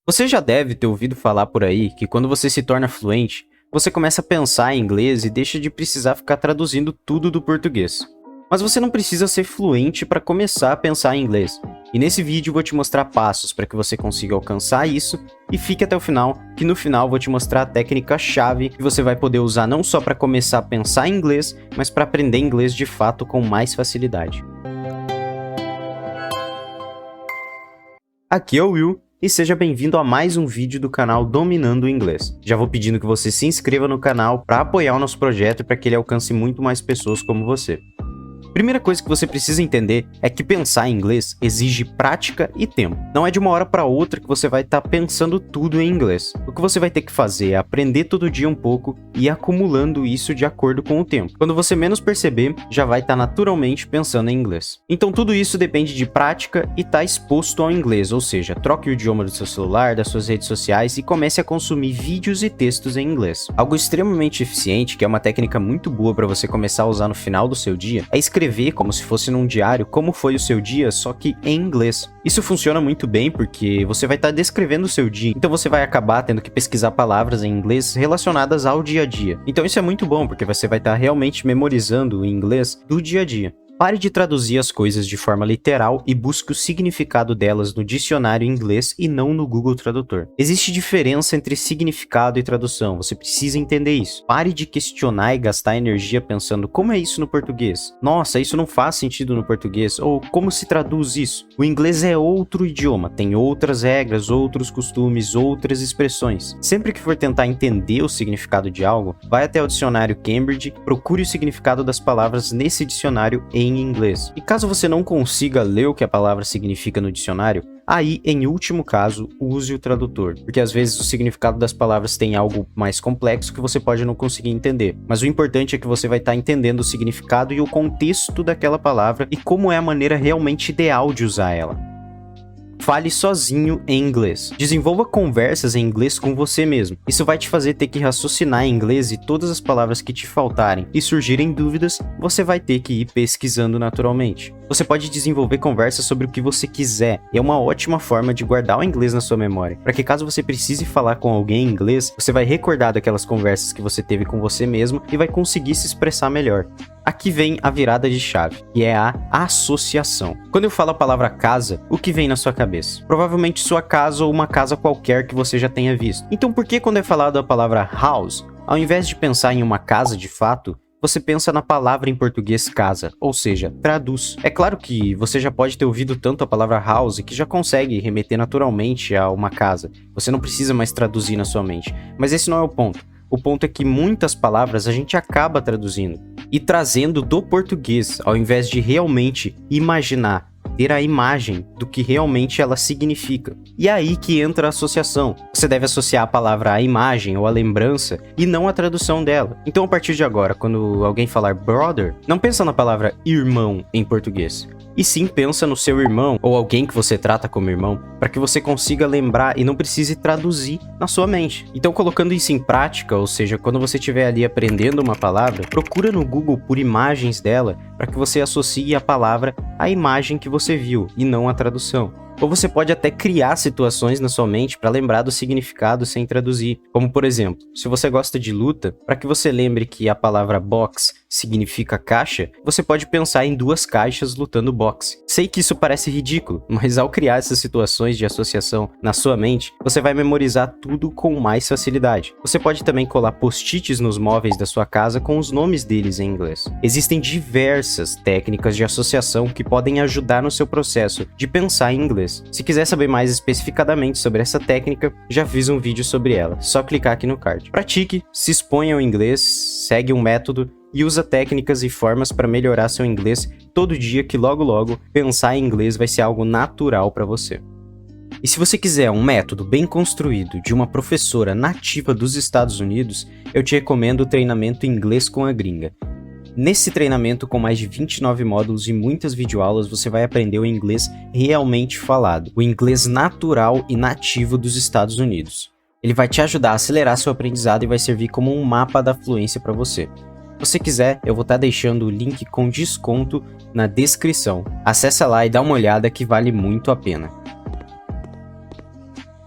Você já deve ter ouvido falar por aí que quando você se torna fluente, você começa a pensar em inglês e deixa de precisar ficar traduzindo tudo do português. Mas você não precisa ser fluente para começar a pensar em inglês. E nesse vídeo eu vou te mostrar passos para que você consiga alcançar isso e fique até o final, que no final eu vou te mostrar a técnica-chave que você vai poder usar não só para começar a pensar em inglês, mas para aprender inglês de fato com mais facilidade. Aqui é o Will. E seja bem-vindo a mais um vídeo do canal Dominando o Inglês. Já vou pedindo que você se inscreva no canal para apoiar o nosso projeto e para que ele alcance muito mais pessoas como você. Primeira coisa que você precisa entender é que pensar em inglês exige prática e tempo. Não é de uma hora para outra que você vai estar pensando tudo em inglês. O que você vai ter que fazer é aprender todo dia um pouco e ir acumulando isso de acordo com o tempo. Quando você menos perceber, já vai estar naturalmente pensando em inglês. Então tudo isso depende de prática e estar exposto ao inglês, ou seja, troque o idioma do seu celular, das suas redes sociais e comece a consumir vídeos e textos em inglês. Algo extremamente eficiente, que é uma técnica muito boa para você começar a usar no final do seu dia, é escrever como se fosse num diário como foi o seu dia, só que em inglês. Isso funciona muito bem porque você vai estar descrevendo o seu dia, então você vai acabar tendo que pesquisar palavras em inglês relacionadas ao dia a dia. Então isso é muito bom porque você vai estar realmente memorizando o inglês do dia a dia. Pare de traduzir as coisas de forma literal e busque o significado delas no dicionário em inglês e não no Google Tradutor. Existe diferença entre significado e tradução, você precisa entender isso. Pare de questionar e gastar energia pensando como é isso no português. Nossa, isso não faz sentido no português, ou como se traduz isso? O inglês é outro idioma, tem outras regras, outros costumes, outras expressões. Sempre que for tentar entender o significado de algo, vai até o dicionário Cambridge, procure o significado das palavras nesse dicionário em inglês. E caso você não consiga ler o que a palavra significa no dicionário, aí, em último caso, use o tradutor, porque às vezes o significado das palavras tem algo mais complexo que você pode não conseguir entender. Mas o importante é que você vai estar entendendo o significado e o contexto daquela palavra e como é a maneira realmente ideal de usar ela. Fale sozinho em inglês. Desenvolva conversas em inglês com você mesmo. Isso vai te fazer ter que raciocinar em inglês e todas as palavras que te faltarem e surgirem dúvidas, você vai ter que ir pesquisando naturalmente. Você pode desenvolver conversas sobre o que você quiser, e é uma ótima forma de guardar o inglês na sua memória, para que caso você precise falar com alguém em inglês, você vai recordar daquelas conversas que você teve com você mesmo e vai conseguir se expressar melhor. Aqui vem a virada de chave, que é a associação. Quando eu falo a palavra casa, o que vem na sua cabeça? Provavelmente sua casa ou uma casa qualquer que você já tenha visto. Então por que quando é falado a palavra house, ao invés de pensar em uma casa de fato, você pensa na palavra em português casa, ou seja, traduz. É claro que você já pode ter ouvido tanto a palavra house que já consegue remeter naturalmente a uma casa. Você não precisa mais traduzir na sua mente. Mas esse não é o ponto. O ponto é que muitas palavras a gente acaba traduzindo e trazendo do português, ao invés de realmente imaginar, ter a imagem do que realmente ela significa. E é aí que entra a associação. Você deve associar a palavra à imagem ou à lembrança e não à tradução dela. Então, a partir de agora, quando alguém falar brother, não pensa na palavra irmão em português. E sim pensa no seu irmão ou alguém que você trata como irmão, para que você consiga lembrar e não precise traduzir na sua mente. Então, colocando isso em prática, ou seja, quando você estiver ali aprendendo uma palavra, procura no Google por imagens dela, para que você associe a palavra à imagem que você viu e não à tradução. Ou você pode até criar situações na sua mente para lembrar do significado sem traduzir. Como por exemplo, se você gosta de luta, para que você lembre que a palavra box significa caixa, você pode pensar em duas caixas lutando boxe. Sei que isso parece ridículo, mas ao criar essas situações de associação na sua mente, você vai memorizar tudo com mais facilidade. Você pode também colar post-its nos móveis da sua casa com os nomes deles em inglês. Existem diversas técnicas de associação que podem ajudar no seu processo de pensar em inglês. Se quiser saber mais especificadamente sobre essa técnica, já fiz um vídeo sobre ela, só clicar aqui no card. Pratique, se exponha ao inglês, segue um método e usa técnicas e formas para melhorar seu inglês todo dia, que logo logo pensar em inglês vai ser algo natural para você. E se você quiser um método bem construído de uma professora nativa dos Estados Unidos, eu te recomendo o treinamento Inglês com a Gringa. Nesse treinamento, com mais de 29 módulos e muitas videoaulas, você vai aprender o inglês realmente falado, o inglês natural e nativo dos Estados Unidos. Ele vai te ajudar a acelerar seu aprendizado e vai servir como um mapa da fluência para você. Se você quiser, eu vou estar deixando o link com desconto na descrição. Acesse lá e dá uma olhada que vale muito a pena.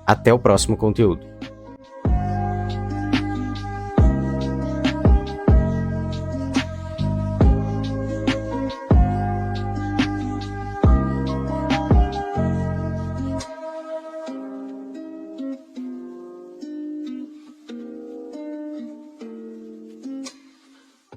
Até o próximo conteúdo.